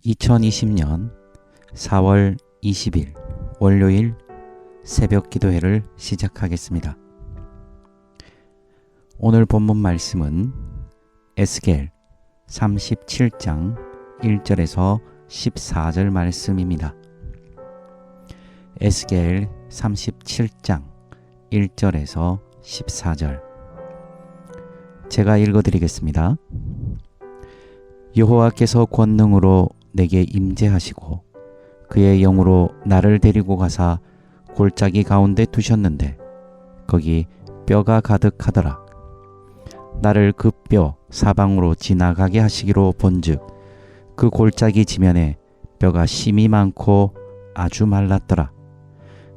2020년 4월 20일 월요일 새벽 기도회를 시작하겠습니다. 오늘 본문 말씀은 에스겔 37장 1절에서 14절 말씀입니다. 에스겔 37장 1절에서 14절 제가 읽어드리겠습니다. 여호와께서 권능으로 내게 임재하시고 그의 영으로 나를 데리고 가사 골짜기 가운데 두셨는데 거기 뼈가 가득하더라. 나를 그 뼈 사방으로 지나가게 하시기로 본즉 그 골짜기 지면에 뼈가 심이 많고 아주 말랐더라.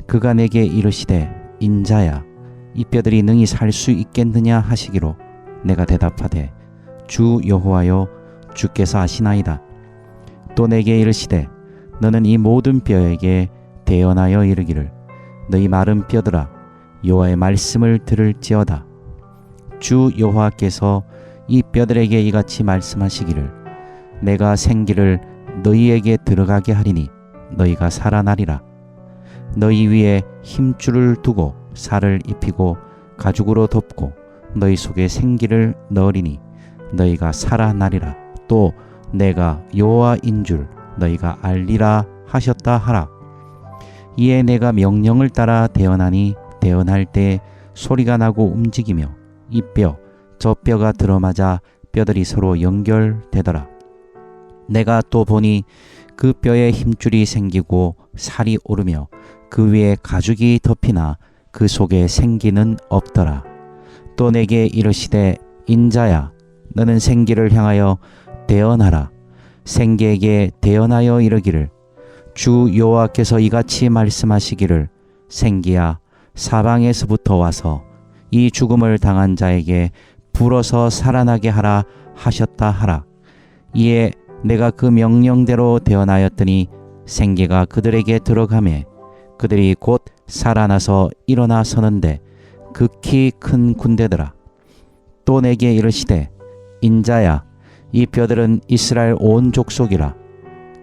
그가 내게 이르시되 인자야 이 뼈들이 능히 살 수 있겠느냐 하시기로 내가 대답하되 주 여호와여 주께서 아시나이다. 또 내게 이르시되 너는 이 모든 뼈에게 대언하여 이르기를 너희 마른 뼈들아 여호와의 말씀을 들을지어다. 주 여호와께서 이 뼈들에게 이같이 말씀하시기를 내가 생기를 너희에게 들어가게 하리니 너희가 살아나리라. 너희 위에 힘줄을 두고 살을 입히고 가죽으로 덮고 너희 속에 생기를 넣으리니 너희가 살아나리라. 또 내가 여호와인 줄 너희가 알리라 하셨다 하라. 이에 내가 명령을 따라 대언하니 대언할 때 소리가 나고 움직이며 이 뼈 저 뼈가 들어맞아 뼈들이 서로 연결되더라. 내가 또 보니 그 뼈에 힘줄이 생기고 살이 오르며 그 위에 가죽이 덮이나 그 속에 생기는 없더라. 또 내게 이르시되 인자야 너는 생기를 향하여 대언하라. 생기에게 대언하여 이르기를 주 여호와께서 이같이 말씀하시기를 생기야 사방에서부터 와서 이 죽음을 당한 자에게 불어서 살아나게 하라 하셨다 하라. 이에 내가 그 명령대로 대언하였더니 생기가 그들에게 들어가매 그들이 곧 살아나서 일어나 서는데 극히 큰 군대더라. 또 내게 이르시되 인자야 이 뼈들은 이스라엘 온 족속이라.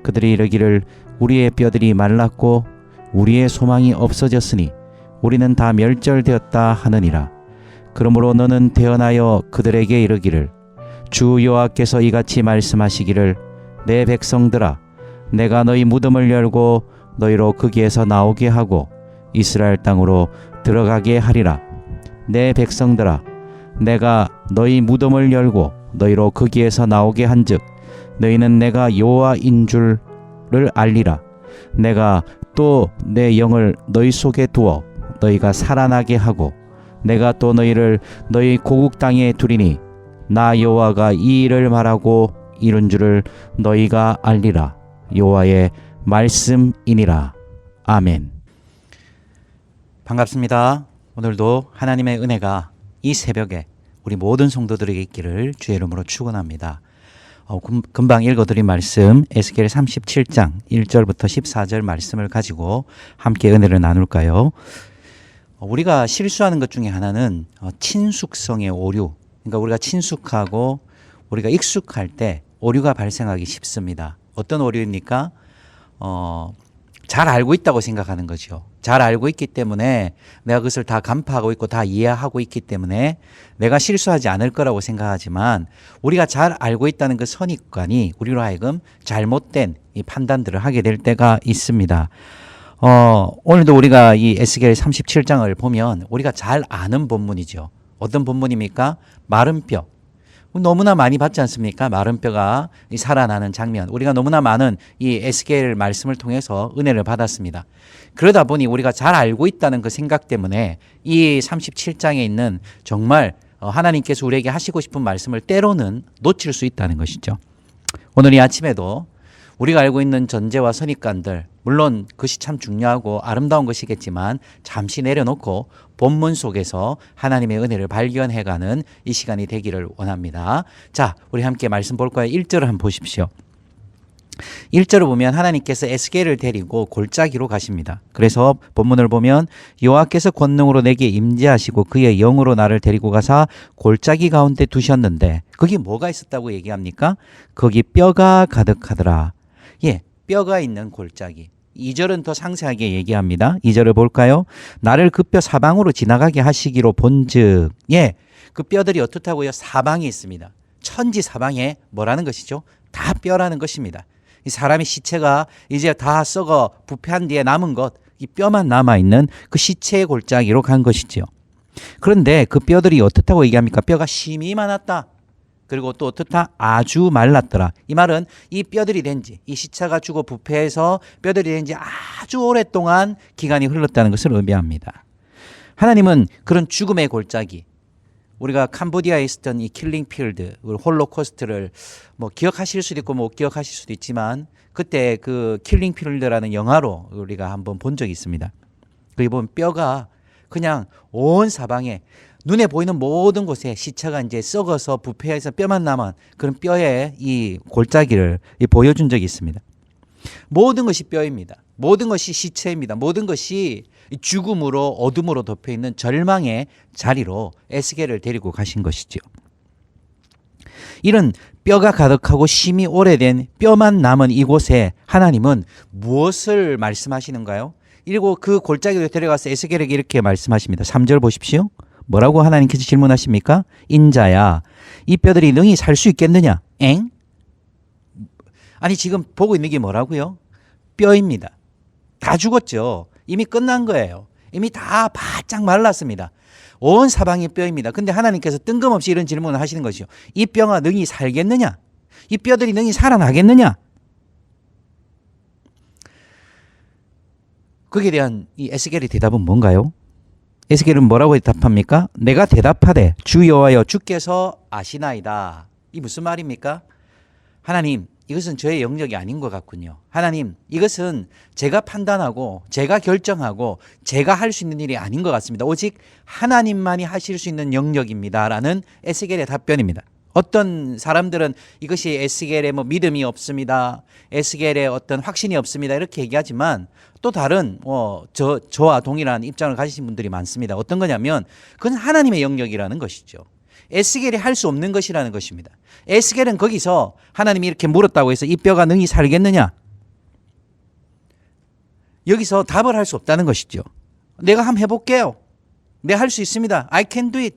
그들이 이르기를 우리의 뼈들이 말랐고 우리의 소망이 없어졌으니 우리는 다 멸절되었다 하느니라. 그러므로 너는 대언하여 그들에게 이르기를 주 여호와께서 이같이 말씀하시기를 내 백성들아 내가 너희 무덤을 열고 너희로 거기에서 나오게 하고 이스라엘 땅으로 들어가게 하리라. 내 백성들아 내가 너희 무덤을 열고 너희로 거기에서 나오게 한즉 너희는 내가 여호와인 줄을 알리라. 내가 또 내 영을 너희 속에 두어 너희가 살아나게 하고 내가 또 너희를 너희 고국 땅에 두리니 나 여호와가 이 일을 말하고 이룬 줄을 너희가 알리라. 여호와의 말씀이니라. 아멘. 반갑습니다. 오늘도 하나님의 은혜가 이 새벽에 우리 모든 성도들에게 있기를 주의 이름으로 축원합니다. 금방 읽어드린 말씀 에스겔 37장 1절부터 14절 말씀을 가지고 함께 은혜를 나눌까요? 우리가 실수하는 것 중에 하나는 친숙성의 오류. 그러니까 우리가 친숙하고 우리가 익숙할 때 오류가 발생하기 쉽습니다. 어떤 오류입니까? 잘 알고 있다고 생각하는 거죠. 잘 알고 있기 때문에 내가 그것을 다 간파하고 있고 다 이해하고 있기 때문에 내가 실수하지 않을 거라고 생각하지만 우리가 잘 알고 있다는 그 선입관이 우리로 하여금 잘못된 이 판단들을 하게 될 때가 있습니다. 오늘도 우리가 이 에스겔 37장을 보면 우리가 잘 아는 본문이죠. 어떤 본문입니까? 마른 뼈. 너무나 많이 봤지 않습니까? 마른 뼈가 살아나는 장면. 우리가 너무나 많은 이 에스겔 말씀을 통해서 은혜를 받았습니다. 그러다 보니 우리가 잘 알고 있다는 그 생각 때문에 이 37장에 있는 정말 하나님께서 우리에게 하시고 싶은 말씀을 때로는 놓칠 수 있다는 것이죠. 오늘 이 아침에도 우리가 알고 있는 전제와 선입관들, 물론 그것이 참 중요하고 아름다운 것이겠지만 잠시 내려놓고 본문 속에서 하나님의 은혜를 발견해가는 이 시간이 되기를 원합니다. 자, 우리 함께 말씀 볼 거예요. 1절을 한번 보십시오. 1절을 보면 하나님께서 에스겔을 데리고 골짜기로 가십니다. 그래서 본문을 보면 여호와께서 권능으로 내게 임재하시고 그의 영으로 나를 데리고 가사 골짜기 가운데 두셨는데 거기 뭐가 있었다고 얘기합니까? 거기 뼈가 가득하더라. 예, 뼈가 있는 골짜기. 2절은 더 상세하게 얘기합니다. 2절을 볼까요? 나를 그 뼈 사방으로 지나가게 하시기로 본즉, 예, 그 뼈들이 어떻다고요? 사방에 있습니다. 천지 사방에 뭐라는 것이죠? 다 뼈라는 것입니다. 이 사람의 시체가 이제 다 썩어 부패한 뒤에 남은 것, 이 뼈만 남아있는 그 시체의 골짜기로 간 것이지요. 그런데 그 뼈들이 어떻다고 얘기합니까? 뼈가 심히 많았다. 그리고 또 어떻다? 아주 말랐더라. 이 말은 이 뼈들이 된지, 이 시체가 죽어 부패해서 뼈들이 된지 아주 오랫동안 기간이 흘렀다는 것을 의미합니다. 하나님은 그런 죽음의 골짜기, 우리가 캄보디아에 있었던 이 킬링필드, 홀로코스트를 뭐 기억하실 수도 있고 못 기억하실 수도 있지만 그때 그 킬링필드라는 영화로 우리가 한번 본 적이 있습니다. 거기 보면 뼈가 그냥 온 사방에 눈에 보이는 모든 곳에 시체가 이제 썩어서 부패해서 뼈만 남은 그런 뼈의 이 골짜기를 보여준 적이 있습니다. 모든 것이 뼈입니다. 모든 것이 시체입니다. 모든 것이 죽음으로 어둠으로 덮여있는 절망의 자리로 에스겔을 데리고 가신 것이죠. 이런 뼈가 가득하고 심히 오래된 뼈만 남은 이곳에 하나님은 무엇을 말씀하시는가요? 그리고 그 골짜기로 데려가서 에스겔에게 이렇게 말씀하십니다. 3절 보십시오. 뭐라고 하나님께서 질문하십니까? 인자야, 이 뼈들이 능히 살 수 있겠느냐? 엥? 아니 지금 보고 있는 게 뭐라고요? 뼈입니다. 다 죽었죠. 이미 끝난 거예요. 이미 다 바짝 말랐습니다. 온 사방이 뼈입니다. 근데 하나님께서 뜬금없이 이런 질문을 하시는 것이요. 이 뼈가 능히 살겠느냐? 이 뼈들이 능히 살아나겠느냐? 거기에 대한 이 에스겔의 대답은 뭔가요? 에스겔은 뭐라고 대답합니까? 내가 대답하되 주 여호와여 주께서 아시나이다. 이 무슨 말입니까? 하나님, 이것은 저의 영역이 아닌 것 같군요. 하나님, 이것은 제가 판단하고 제가 결정하고 제가 할 수 있는 일이 아닌 것 같습니다. 오직 하나님만이 하실 수 있는 영역입니다. 라는 에스겔의 답변입니다. 어떤 사람들은 이것이 에스겔의 뭐 믿음이 없습니다. 에스겔의 어떤 확신이 없습니다. 이렇게 얘기하지만 또 다른 저와 동일한 입장을 가지신 분들이 많습니다. 어떤 거냐면 그건 하나님의 영역이라는 것이죠. 에스겔이 할 수 없는 것이라는 것입니다. 에스겔은 거기서 하나님이 이렇게 물었다고 해서 이 뼈가 능히 살겠느냐? 여기서 답을 할 수 없다는 것이죠. 내가 한번 해볼게요. 내가 할 수 있습니다. I can do it.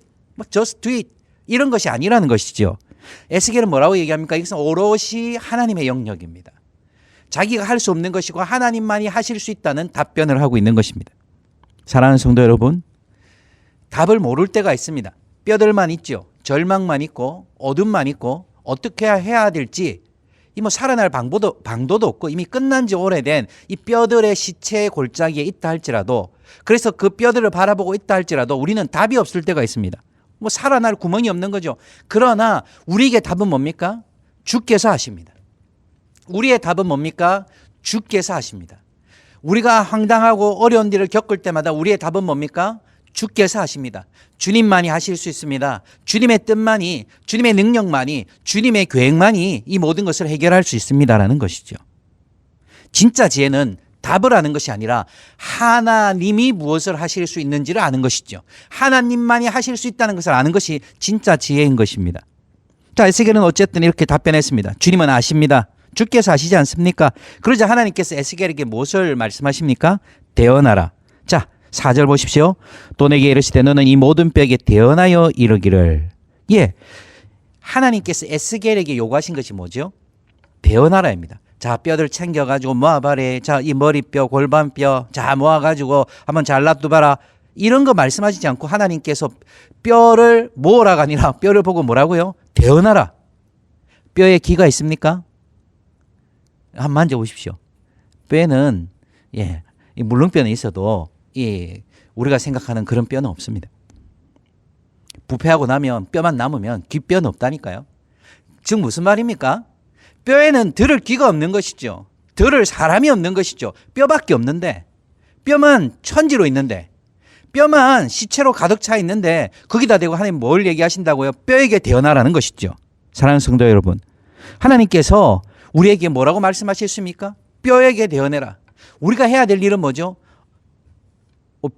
Just do it. 이런 것이 아니라는 것이죠. 에스겔은 뭐라고 얘기합니까? 이것은 오롯이 하나님의 영역입니다. 자기가 할 수 없는 것이고 하나님만이 하실 수 있다는 답변을 하고 있는 것입니다. 사랑하는 성도 여러분, 답을 모를 때가 있습니다. 뼈들만 있죠. 절망만 있고 어둠만 있고 어떻게 해야 될지 이 살아날 방도도 없고 이미 끝난 지 오래된 이 뼈들의 시체의 골짜기에 있다 할지라도, 그래서 그 뼈들을 바라보고 있다 할지라도 우리는 답이 없을 때가 있습니다. 살아날 구멍이 없는 거죠. 그러나 우리에게 답은 뭡니까? 주께서 하십니다. 우리의 답은 뭡니까? 주께서 하십니다. 우리가 황당하고 어려운 일을 겪을 때마다 우리의 답은 뭡니까? 주께서 하십니다. 주님만이 하실 수 있습니다. 주님의 뜻만이, 주님의 능력만이, 주님의 계획만이 이 모든 것을 해결할 수 있습니다라는 것이죠. 진짜 지혜는 답을 아는 것이 아니라 하나님이 무엇을 하실 수 있는지를 아는 것이죠. 하나님만이 하실 수 있다는 것을 아는 것이 진짜 지혜인 것입니다. 자, 에스겔은 어쨌든 이렇게 답변했습니다. 주님은 아십니다. 주께서 아시지 않습니까? 그러자 하나님께서 에스겔에게 무엇을 말씀하십니까? 대언하라. 자, 4절 보십시오. 또 내게 이르시되 너는 이 모든 뼈에게 대언하여 이르기를. 예, 하나님께서 에스겔에게 요구하신 것이 뭐죠? 대언하라입니다. 자, 뼈들 챙겨가지고 모아봐래. 자, 이 머리뼈, 골반뼈, 자, 모아가지고 한번 잘라두봐라. 이런 거 말씀하시지 않고 하나님께서 뼈를 모으라가 아니라 뼈를 보고 뭐라고요? 대언하라. 뼈에 기가 있습니까? 한번 만져보십시오. 뼈에는, 예, 이 물렁뼈는 있어도, 예, 우리가 생각하는 그런 뼈는 없습니다. 부패하고 나면 뼈만 남으면 귓뼈는 없다니까요. 즉 무슨 말입니까? 뼈에는 들을 기가 없는 것이죠. 들을 사람이 없는 것이죠. 뼈밖에 없는데, 뼈만 천지로 있는데, 뼈만 시체로 가득 차 있는데 거기다 대고 하나님 뭘 얘기하신다고요? 뼈에게 대언하라는 것이죠. 사랑하는 성도 여러분, 하나님께서 우리에게 뭐라고 말씀하셨습니까? 뼈에게 대언해라. 우리가 해야 될 일은 뭐죠?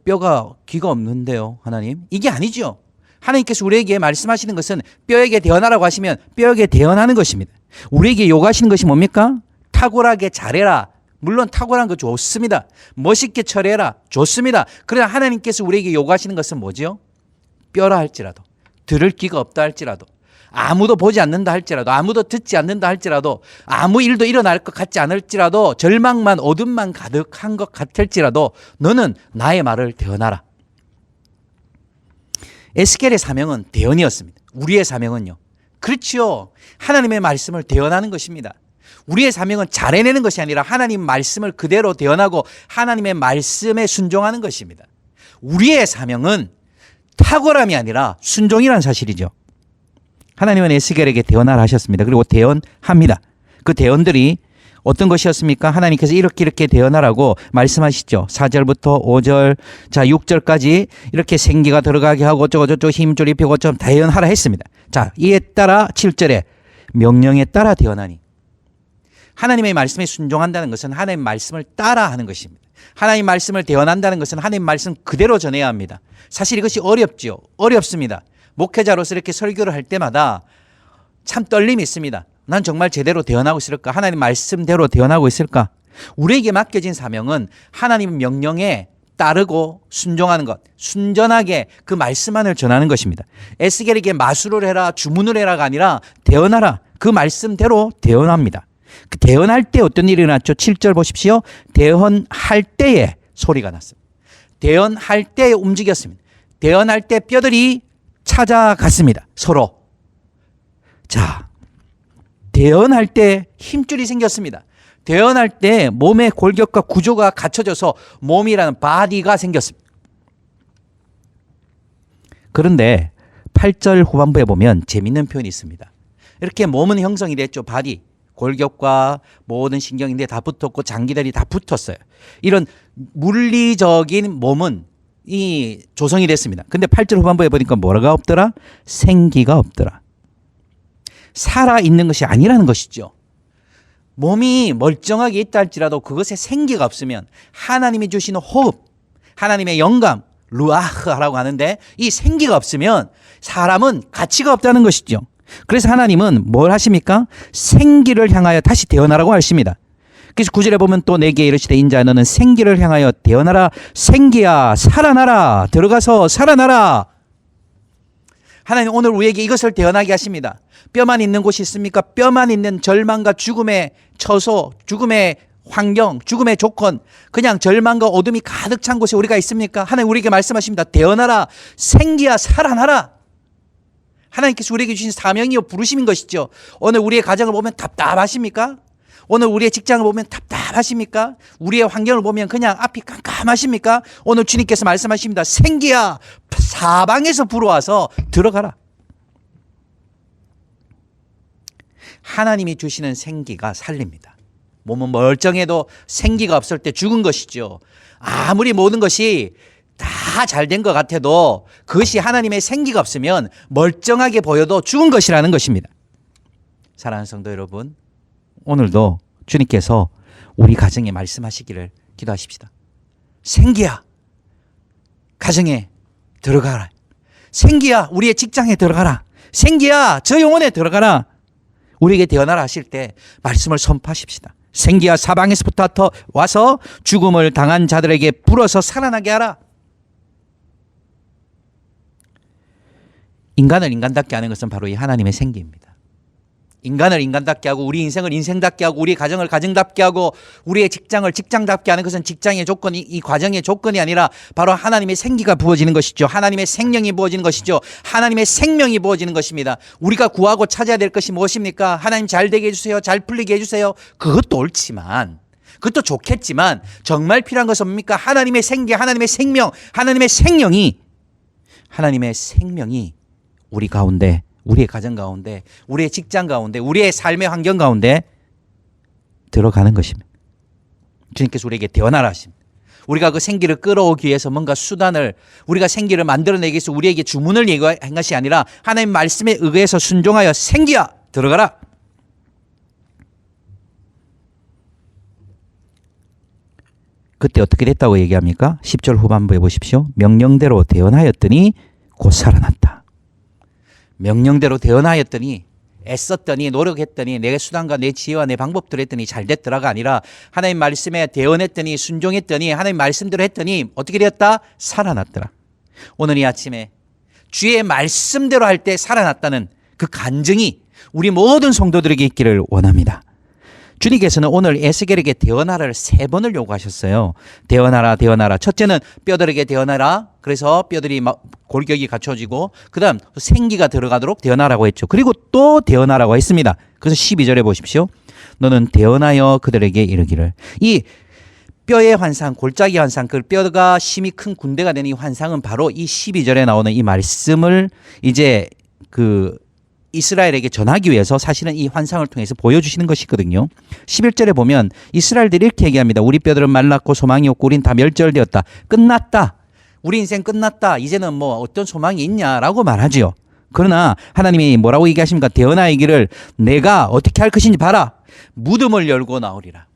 뼈가 기가 없는데요, 하나님? 이게 아니죠. 하나님께서 우리에게 말씀하시는 것은 뼈에게 대언하라고 하시면 뼈에게 대언하는 것입니다. 우리에게 요구하시는 것이 뭡니까? 탁월하게 잘해라. 물론 탁월한 거 좋습니다. 멋있게 처리해라. 좋습니다. 그러나 하나님께서 우리에게 요구하시는 것은 뭐죠? 뼈라 할지라도, 들을 귀가 없다 할지라도, 아무도 보지 않는다 할지라도, 아무도 듣지 않는다 할지라도, 아무 일도 일어날 것 같지 않을지라도, 절망만 어둠만 가득한 것 같을지라도 너는 나의 말을 대언하라. 에스겔의 사명은 대언이었습니다. 우리의 사명은요. 그렇지요. 하나님의 말씀을 대언하는 것입니다. 우리의 사명은 잘해내는 것이 아니라 하나님 말씀을 그대로 대언하고 하나님의 말씀에 순종하는 것입니다. 우리의 사명은 탁월함이 아니라 순종이라는 사실이죠. 하나님은 에스겔에게 대언하라 하셨습니다. 그리고 대언합니다. 그 대언들이 어떤 것이었습니까? 하나님께서 이렇게 대언하라고 말씀하시죠. 4절부터 5절, 자 6절까지 이렇게 생기가 들어가게 하고 어쩌고저쩌고 힘줄 입히고 좀 대언하라 했습니다. 자, 이에 따라 7절에 명령에 따라 대언하니, 하나님의 말씀에 순종한다는 것은 하나님의 말씀을 따라하는 것입니다. 하나님 말씀을 대언한다는 것은 하나님 말씀 그대로 전해야 합니다. 사실 이것이 어렵죠. 어렵습니다. 목회자로서 이렇게 설교를 할 때마다 참 떨림이 있습니다. 난 정말 제대로 대언하고 있을까? 하나님 말씀대로 대언하고 있을까? 우리에게 맡겨진 사명은 하나님 명령에 따르고 순종하는 것, 순전하게 그 말씀만을 전하는 것입니다. 에스겔에게 마술을 해라, 주문을 해라가 아니라 대언하라. 그 말씀대로 대언합니다. 그 대언할 때 어떤 일이 일어났죠? 7절 보십시오. 대언할 때에 소리가 났습니다. 대언할 때에 움직였습니다. 대언할 때 뼈들이 찾아갔습니다. 서로. 자, 대언할 때 힘줄이 생겼습니다. 대언할 때 몸의 골격과 구조가 갖춰져서 몸이라는 바디가 생겼습니다. 그런데 8절 후반부에 보면 재밌는 표현이 있습니다. 이렇게 몸은 형성이 됐죠. 바디, 골격과 모든 신경인데 다 붙었고 장기들이 다 붙었어요. 이런 물리적인 몸은 이 조성이 됐습니다. 근데 8절 후반부에 보니까 뭐가 없더라? 생기가 없더라. 살아있는 것이 아니라는 것이죠. 몸이 멀쩡하게 있다 할지라도 그것에 생기가 없으면 하나님이 주시는 호흡, 하나님의 영감, 루아흐라고 하는데 이 생기가 없으면 사람은 가치가 없다는 것이죠. 그래서 하나님은 뭘 하십니까? 생기를 향하여 다시 대언하라고 하십니다. 그래서 9절에 보면 또 내게 이르시되 인자야 너는 생기를 향하여 대언하라. 생기야 살아나라. 들어가서 살아나라. 하나님 오늘 우리에게 이것을 대언하게 하십니다. 뼈만 있는 곳이 있습니까? 뼈만 있는 절망과 죽음의 처소, 죽음의 환경, 죽음의 조건, 그냥 절망과 어둠이 가득 찬 곳에 우리가 있습니까? 하나님 우리에게 말씀하십니다. 대언하라. 생기야 살아나라. 하나님께서 우리에게 주신 사명이요 부르심인 것이죠. 오늘 우리의 가정을 보면 답답하십니까? 오늘 우리의 직장을 보면 답답하십니까? 우리의 환경을 보면 그냥 앞이 깜깜하십니까? 오늘 주님께서 말씀하십니다. 생기야 사방에서 불어와서 들어가라. 하나님이 주시는 생기가 살립니다. 몸은 멀쩡해도 생기가 없을 때 죽은 것이죠. 아무리 모든 것이 다 잘 된 것 같아도 그것이 하나님의 생기가 없으면 멀쩡하게 보여도 죽은 것이라는 것입니다. 사랑하는 성도 여러분, 오늘도 주님께서 우리 가정에 말씀하시기를 기도하십시다. 생기야 가정에 들어가라. 생기야 우리의 직장에 들어가라. 생기야 저 영혼에 들어가라. 우리에게 대언하라 하실 때 말씀을 선포하십시다. 생기야 사방에서부터 와서 죽음을 당한 자들에게 불어서 살아나게 하라. 인간을 인간답게 하는 것은 바로 이 하나님의 생기입니다. 인간을 인간답게 하고 우리 인생을 인생답게 하고 우리 가정을 가정답게 하고 우리의 직장을 직장답게 하는 것은 직장의 조건이 이 과정의 조건이 아니라 바로 하나님의 생기가 부어지는 것이죠. 하나님의 생명이 부어지는 것이죠. 하나님의 생명이 부어지는 것입니다. 우리가 구하고 찾아야 될 것이 무엇입니까? 하나님 잘 되게 해주세요. 잘 풀리게 해주세요. 그것도 옳지만 그것도 좋겠지만 정말 필요한 것은 뭡니까? 하나님의 생기, 하나님의 생명, 하나님의 생명이 우리 가운데, 우리의 가정 가운데, 우리의 직장 가운데, 우리의 삶의 환경 가운데 들어가는 것입니다. 주님께서 우리에게 대언하라 하십니다. 우리가 그 생기를 끌어오기 위해서 뭔가 수단을, 우리가 생기를 만들어내기 위해서 우리에게 주문을 얘기한 것이 아니라 하나님 말씀에 의해서 순종하여 생기야 들어가라. 그때 어떻게 됐다고 얘기합니까? 10절 후반부에 보십시오. 명령대로 대언하였더니 곧 살아났다. 명령대로 대언하였더니 애썼더니 노력했더니 내 수단과 내 지혜와 내 방법대로 했더니 잘 됐더라가 아니라 하나님 말씀에 대언했더니 순종했더니 하나님 말씀대로 했더니 어떻게 되었다? 살아났더라. 오늘 이 아침에 주의 말씀대로 할 때 살아났다는 그 간증이 우리 모든 성도들에게 있기를 원합니다. 주님께서는 오늘 에스겔에게 대언하라를 3번을 요구하셨어요. 대언하라, 대언하라. 첫째는 뼈들에게 대언하라. 그래서 뼈들이 막 골격이 갖춰지고 그다음 생기가 들어가도록 대언하라고 했죠. 그리고 또 대언하라고 했습니다. 그래서 12절에 보십시오. 너는 대언하여 그들에게 이르기를. 이 뼈의 환상, 골짜기 환상, 그 뼈가 심히 큰 군대가 되는 이 환상은 바로 이 12절에 나오는 이 말씀을 이제 그 이스라엘에게 전하기 위해서 사실은 이 환상을 통해서 보여주시는 것이거든요. 11절에 보면 이스라엘들이 이렇게 얘기합니다. 우리 뼈들은 말랐고 소망이 없고 우린 다 멸절되었다. 끝났다. 우리 인생 끝났다. 이제는 뭐 어떤 소망이 있냐라고 말하지요. 그러나 하나님이 뭐라고 얘기하십니까? 대언하이기를 내가 어떻게 할 것인지 봐라. 무덤을 열고 나오리라.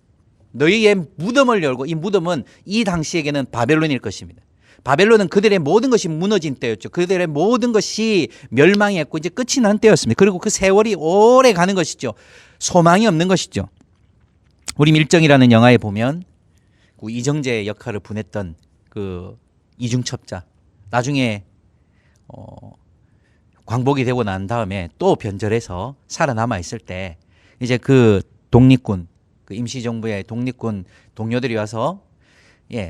너희의 무덤을 열고, 이 무덤은 이 당시에게는 바벨론일 것입니다. 바벨론은 그들의 모든 것이 무너진 때였죠. 그들의 모든 것이 멸망했고 이제 끝이 난 때였습니다. 그리고 그 세월이 오래 가는 것이죠. 소망이 없는 것이죠. 우리 밀정이라는 영화에 보면 그 이정재 역할을 분했던 그 이중첩자 나중에 광복이 되고 난 다음에 또 변절해서 살아남아 있을 때 이제 그 독립군, 그 임시정부의 독립군 동료들이 와서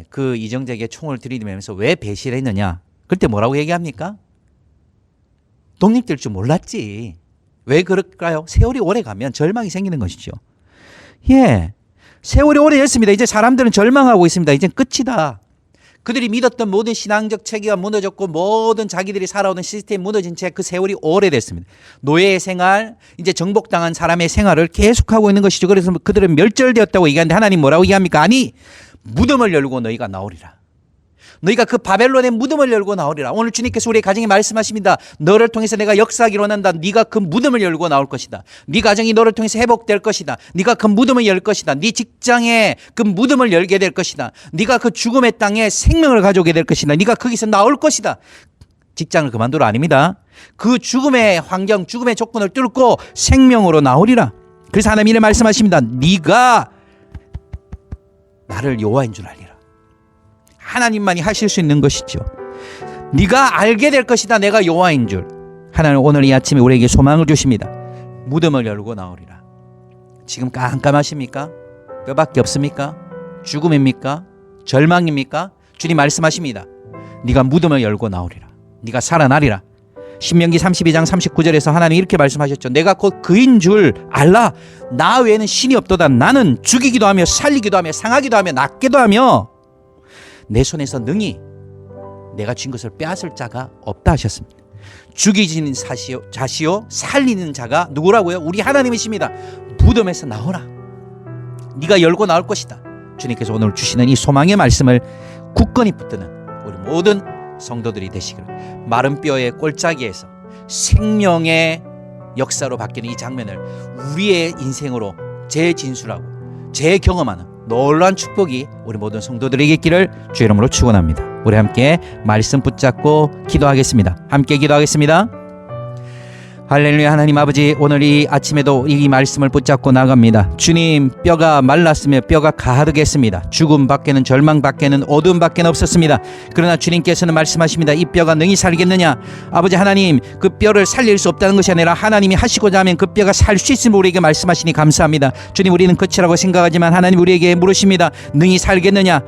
그 이정재에게 총을 들이대면서 왜 배신을 했느냐? 그때 뭐라고 얘기합니까? 독립될 줄 몰랐지. 왜 그럴까요? 세월이 오래 가면 절망이 생기는 것이죠. 세월이 오래 됐습니다. 이제 사람들은 절망하고 있습니다. 이제 끝이다. 그들이 믿었던 모든 신앙적 체계가 무너졌고 모든 자기들이 살아오는 시스템이 무너진 채 그 세월이 오래됐습니다. 노예의 생활, 이제 정복당한 사람의 생활을 계속하고 있는 것이죠. 그래서 그들은 멸절되었다고 얘기하는데 하나님 뭐라고 얘기합니까? 아니, 무덤을 열고 너희가 나오리라. 너희가 그 바벨론의 무덤을 열고 나오리라. 오늘 주님께서 우리의 가정에 말씀하십니다. 너를 통해서 내가 역사하기로 원한다. 네가 그 무덤을 열고 나올 것이다. 네 가정이 너를 통해서 회복될 것이다. 네가 그 무덤을 열 것이다. 네 직장에 그 무덤을 열게 될 것이다. 네가 그 죽음의 땅에 생명을 가져오게 될 것이다. 네가 거기서 나올 것이다. 직장을 그만두라 아닙니다. 그 죽음의 환경, 죽음의 조건을 뚫고 생명으로 나오리라. 그래서 하나님이 이렇게 말씀하십니다. 네가 나를 여호와인 줄 알리라. 하나님만이 하실 수 있는 것이죠. 네가 알게 될 것이다. 내가 여호와인 줄. 하나님 오늘 이 아침에 우리에게 소망을 주십니다. 무덤을 열고 나오리라. 지금 깜깜하십니까? 뼈밖에 없습니까? 죽음입니까? 절망입니까? 주님 말씀하십니다. 네가 무덤을 열고 나오리라. 네가 살아나리라. 신명기 32장 39절에서 하나님이 이렇게 말씀하셨죠. 내가 곧 그인 줄 알라. 나 외에는 신이 없도다. 나는 죽이기도 하며 살리기도 하며 상하기도 하며 낫기도 하며 내 손에서 능히 내가 쥔 것을 빼앗을 자가 없다 하셨습니다. 죽이지는 자시오 살리는 자가 누구라고요? 우리 하나님이십니다. 무덤에서 나오라. 네가 열고 나올 것이다. 주님께서 오늘 주시는 이 소망의 말씀을 굳건히 붙드는 우리 모든 성도들이 되시기를. 마른 뼈의 골짜기에서 생명의 역사로 바뀌는 이 장면을 우리의 인생으로 재진술하고 재경험하는 놀라운 축복이 우리 모든 성도들에게 있기를 주 이름으로 축원합니다. 우리 함께 말씀 붙잡고 기도하겠습니다. 함께 기도하겠습니다. 할렐루야. 하나님 아버지, 오늘 이 아침에도 이 말씀을 붙잡고 나갑니다. 주님, 뼈가 말랐으며 뼈가 가득했습니다. 죽음 밖에는, 절망 밖에는, 어두움 밖에는 없었습니다. 그러나 주님께서는 말씀하십니다. 이 뼈가 능히 살겠느냐? 아버지 하나님, 그 뼈를 살릴 수 없다는 것이 아니라 하나님이 하시고자 하면 그 뼈가 살 수 있음을 우리에게 말씀하시니 감사합니다. 주님, 우리는 끝이라고 생각하지만 하나님 우리에게 물으십니다. 능히 살겠느냐?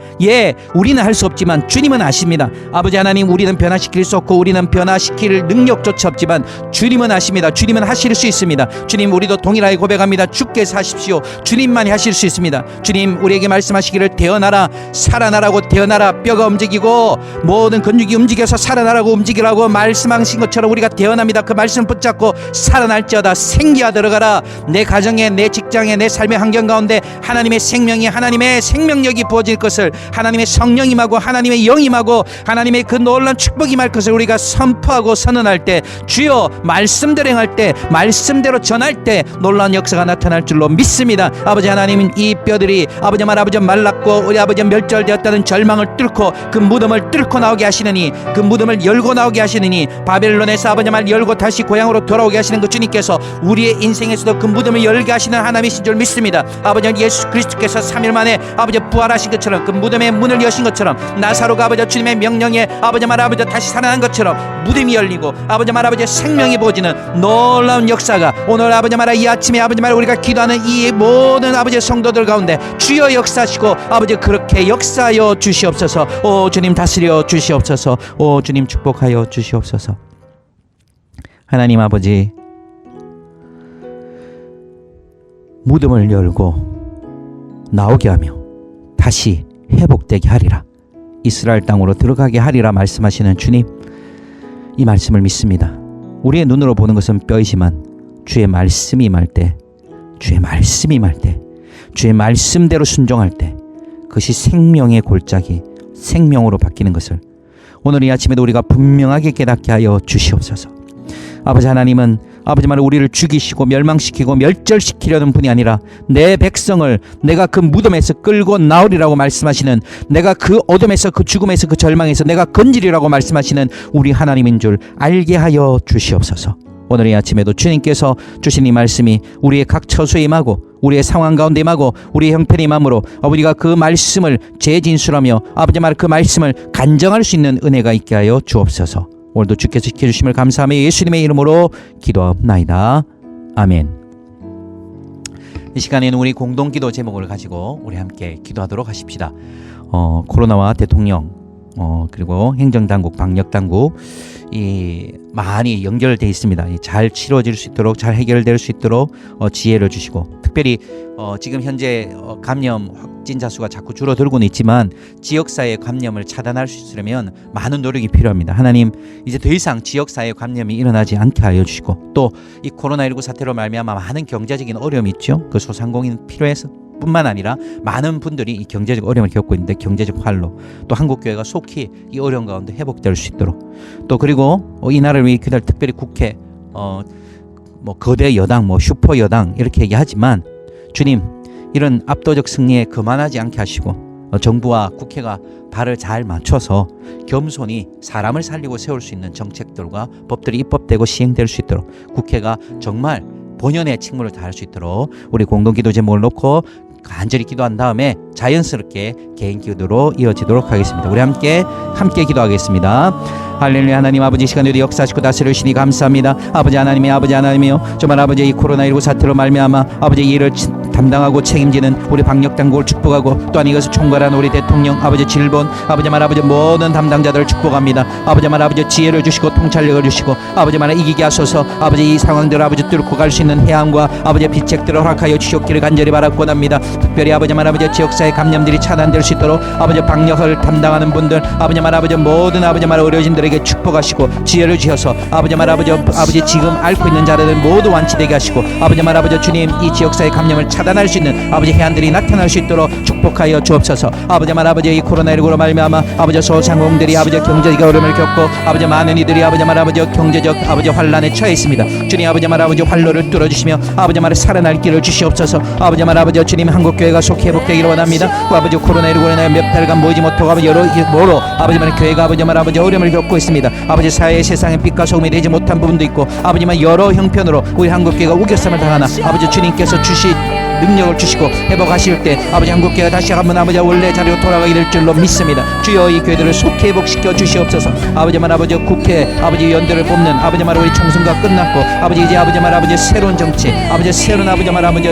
우리는 할 수 없지만 주님은 아십니다. 아버지 하나님, 우리는 변화시킬 수 없고 우리는 변화시킬 능력조차 없지만 주님은 아십니다. 주님은 하실 수 있습니다. 주님, 우리도 동일하게 고백합니다. 주께서 하십시오. 주님만이 하실 수 있습니다. 주님, 우리에게 말씀하시기를 태어나라, 살아나라고, 태어나라. 뼈가 움직이고 모든 근육이 움직여서 살아나라고, 움직이라고 말씀하신 것처럼 우리가 태어납니다. 그 말씀 붙잡고 살아날지어다. 생기가 들어가라. 내 가정에, 내 직장에, 내 삶의 환경 가운데 하나님의 생명이, 하나님의 생명력이 부어질 것을, 하나님의 성령 임하고 하나님의 영 임하고 하나님의 그 놀라운 축복이 임할 것을 우리가 선포하고 선언할 때 주여 말씀 말씀대로 행할 때, 말씀대로 전할 때 놀라운 역사가 나타날 줄로 믿습니다. 아버지 하나님, 이 뼈들이 아버지 말랐고 우리 아버지 멸절되었다는 절망을 뚫고 그 무덤을 뚫고 나오게 하시느니, 그 무덤을 열고 나오게 하시느니, 바벨론에서 아버지 열고 다시 고향으로 돌아오게 하시는 그 주님께서 우리의 인생에서도 그 무덤을 열게 하시는 하나님이신 줄 믿습니다. 아버지 예수 그리스도께서 3일 만에 아버지 부활하신 것처럼, 그 무덤의 문을 여신 것처럼, 나사로가 아버지 주님의 명령에 아버지 다시 살아난 것처럼 무덤이 열리고 아버지 생명이 부어지는 놀라운 역사가 오늘 아버지 이 아침에 아버지 우리가 기도하는 이 모든 아버지 성도들 가운데 주여 역사하시고 아버지 그렇게 역사하여 주시옵소서. 오 주님 다스려 주시옵소서. 오 주님 축복하여 주시옵소서. 하나님 아버지, 무덤을 열고 나오게 하며 다시 회복되게 하리라, 이스라엘 땅으로 들어가게 하리라 말씀하시는 주님, 이 말씀을 믿습니다. 우리의 눈으로 보는 것은 뼈이지만 주의 말씀이 임할 때, 주의 말씀대로 순종할 때 그것이 생명의 골짜기, 생명으로 바뀌는 것을 오늘 이 아침에도 우리가 분명하게 깨닫게 하여 주시옵소서. 아버지 하나님은 아버지 우리를 죽이시고 멸망시키고 멸절시키려는 분이 아니라 내 백성을 내가 그 무덤에서 끌고 나오리라고 말씀하시는, 내가 그 어둠에서 그 죽음에서 그 절망에서 내가 건지리라고 말씀하시는 우리 하나님인 줄 알게 하여 주시옵소서. 오늘 이 아침에도 주님께서 주신 이 말씀이 우리의 각 처소에 임하고 우리의 상황 가운데 임하고 우리의 형편에 임함으로 우리가 그 말씀을 재진술하며 아버지 그 말씀을 간정할 수 있는 은혜가 있게 하여 주옵소서. 오늘도 주께서 지켜주심을 감사하며 예수님의 이름으로 기도하옵나이다. 아멘. 이 시간에는 우리 공동기도 제목을 가지고 우리 함께 기도하도록 하십시다. 코로나와 대통령 그리고 행정당국, 방역당국 많이 연결되어 있습니다. 잘 치러질 수 있도록, 잘 해결될 수 있도록 지혜를 주시고, 특별히 지금 현재 감염 확진자 수가 자꾸 줄어들고는 있지만 지역사회 감염을 차단할 수 있으려면 많은 노력이 필요합니다. 하나님, 이제 더 이상 지역사회 감염이 일어나지 않게 하여 주시고, 또 이 코로나19 사태로 말미암아 많은 경제적인 어려움이 있죠. 그 소상공인 필요해서 뿐만 아니라 많은 분들이 이 경제적 어려움을 겪고 있는데, 경제적 활로 또 한국교회가 속히 이 어려움 가운데 회복될 수 있도록, 또 그리고 이 나라를 위해 기도할 특별히 국회, 거대 여당, 슈퍼 여당 이렇게 얘기하지만 주님, 이런 압도적 승리에 그만하지 않게 하시고 정부와 국회가 발을 잘 맞춰서 겸손히 사람을 살리고 세울 수 있는 정책들과 법들이 입법되고 시행될 수 있도록, 국회가 정말 본연의 직무를 다할 수 있도록 우리 공동기도 제목을 놓고 간절히 기도한 다음에 자연스럽게 개인 기도로 이어지도록 하겠습니다. 우리 함께 기도하겠습니다. 할렐루야. 하나님 아버지, 시간에도 역사하시고 다스리시니 감사합니다. 아버지 하나님이요, 정말 아버지 이 코로나19 사태로 말미암아 아버지 이 일을 담당하고 책임지는 우리 방역당국을 축복하고, 또한 이것을 총괄하는 우리 대통령, 아버지 질본, 아버지 모든 담당자들을 축복합니다. 아버지 지혜를 주시고 통찰력을 주시고, 아버지 이기게 하소서. 아버지 이 상황들을 아버지 뚫고 갈 수 있는 해안과 아버지 비책들을 허락하여 주시옵기를 간절히 바라고납니다. 특별히 아버지 지역사회 감염들이 차단될 수 있도록 아버지 방역을 담당하는 분들, 아버지 모든 의료진들에게 축복하시고 지혜를 주셔서 아버지 지금 앓고 있는 자들을 모두 완치되게 하시고, 아버지 주님, 이 지역사회 감염을 차단할 수 있는 아버지 해안들이 나타날 수 있도록 축복하여 주옵소서. 아버지 이 코로나19로 말미암아 아버지 소상공들이 경제적 어려움을 겪고 많은 이들이 경제적 환란에 처해 있습니다. 주님, 아버지 활로를 뚫어주시며 살아날 길을 주시옵소서. 아버지 주님, 한국교회가 속히 회복되기를 원합니다. 코로나19로 인하여 몇 달간 모이지 못하고 여러모로 교회가 어려움을 겪고 있습니다. 사회의 세상에 빛과 소금이 되지 못한 부분도 있고, 여러 형편으로 우리 한국교회가 우겨쌈을 당하나 주님께서 주신 능력을 주시고 회복하실 때 한국교회가 다시 한번 원래 자리로 돌아가게 될 줄로 믿습니다. 주여, 이 교회들을 속히 회복시켜 주시옵소서. 국회 의원들을 뽑는 우리 총선가 끝났고 이제 새로운 정치, 새로운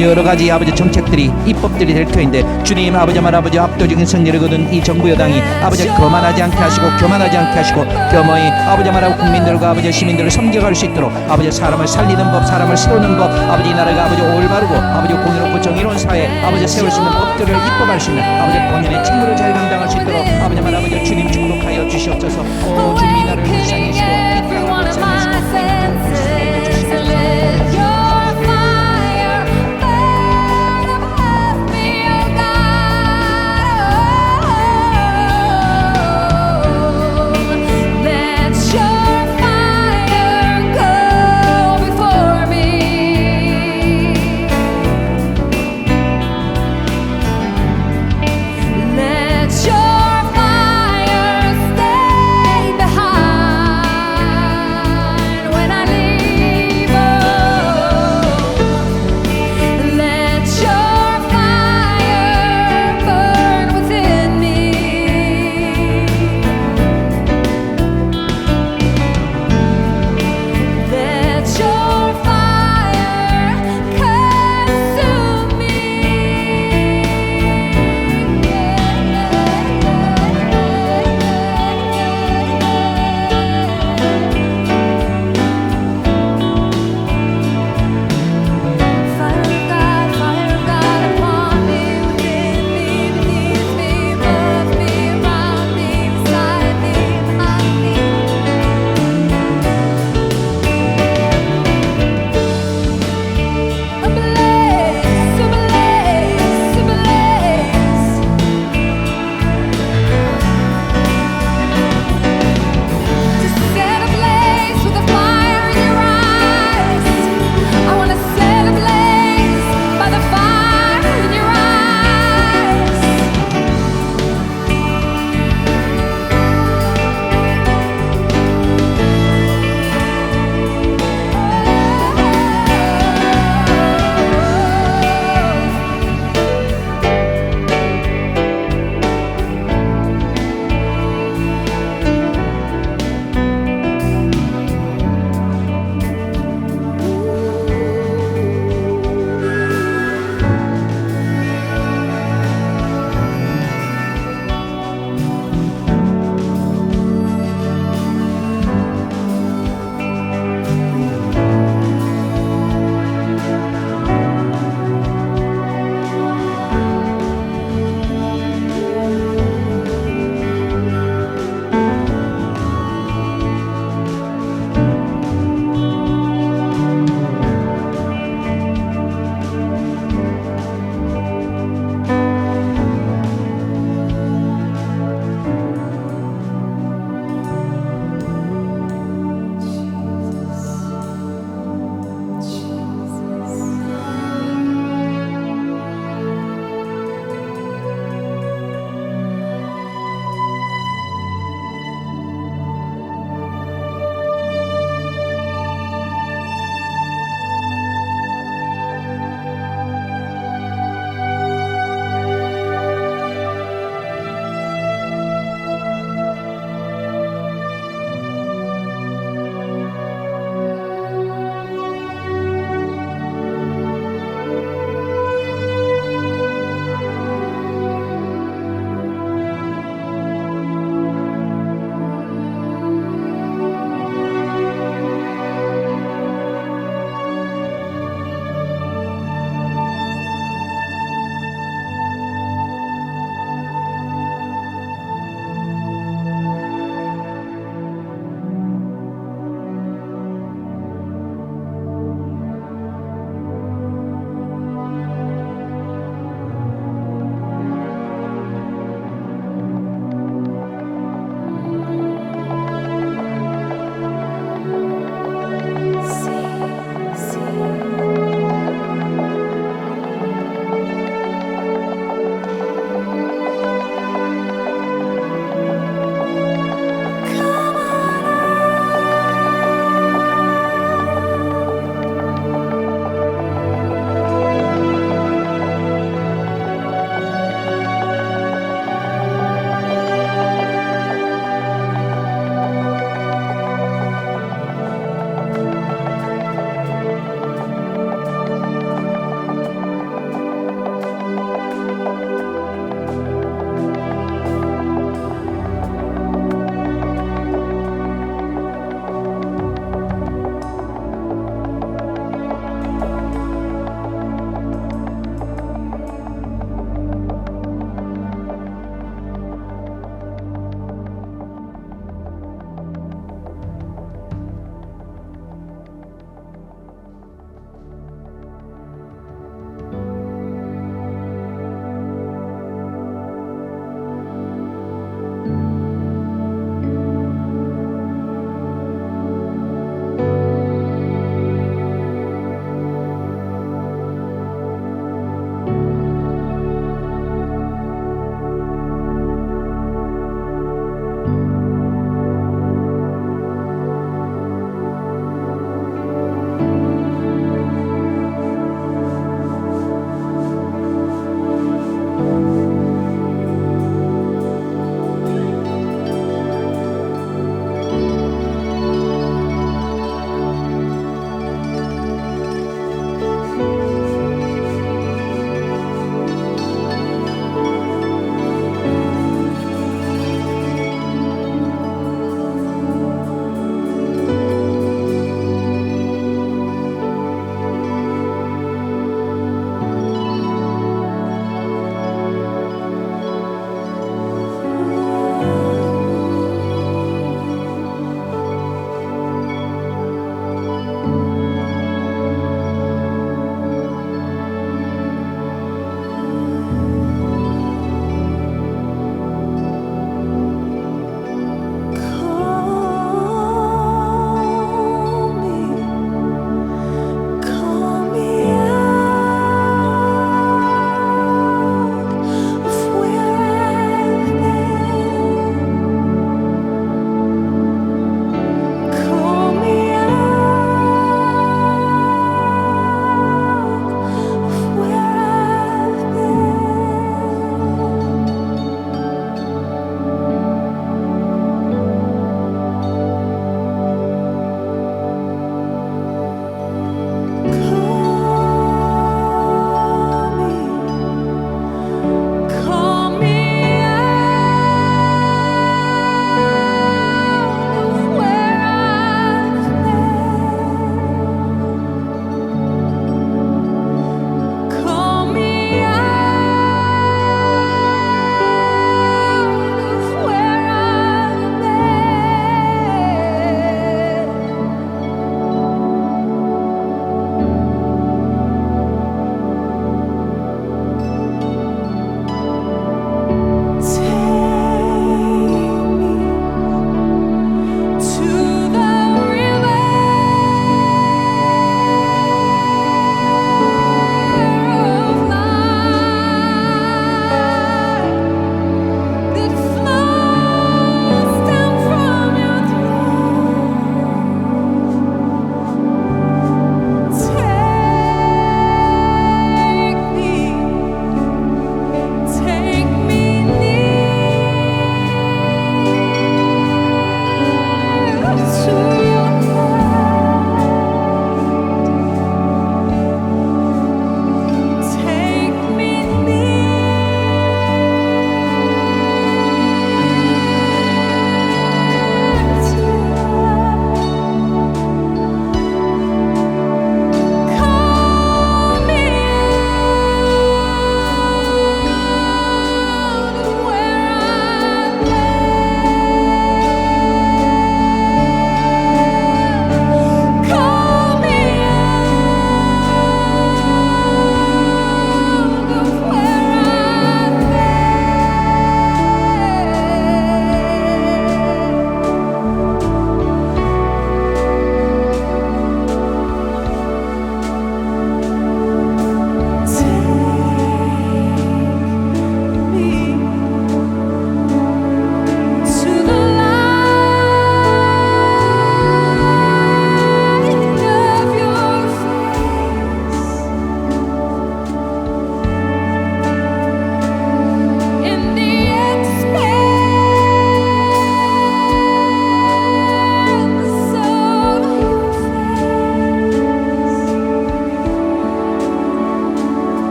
여러 가지 정책들이 입법들이 될 터인데, 주님, 압도적인 승리를 거둔 이 정부 여당이 거만하지 않게 하시고 교만하지 않게 하시고 겸허히 국민들과 시민들을 섬겨갈 수 있도록 사람을 살리는 법, 사람을 세우는 법, 이 나라가 올바르고 공의롭고 정의로운 사회 세울 수 있는 법들을 입법할 수 있는 본인의 직무를 잘 감당할 수 있도록 주님 축복하여 주시옵소서. 주님, 이 나라를 불쌍히 해주시고 이 땅을 불쌍히 해주시고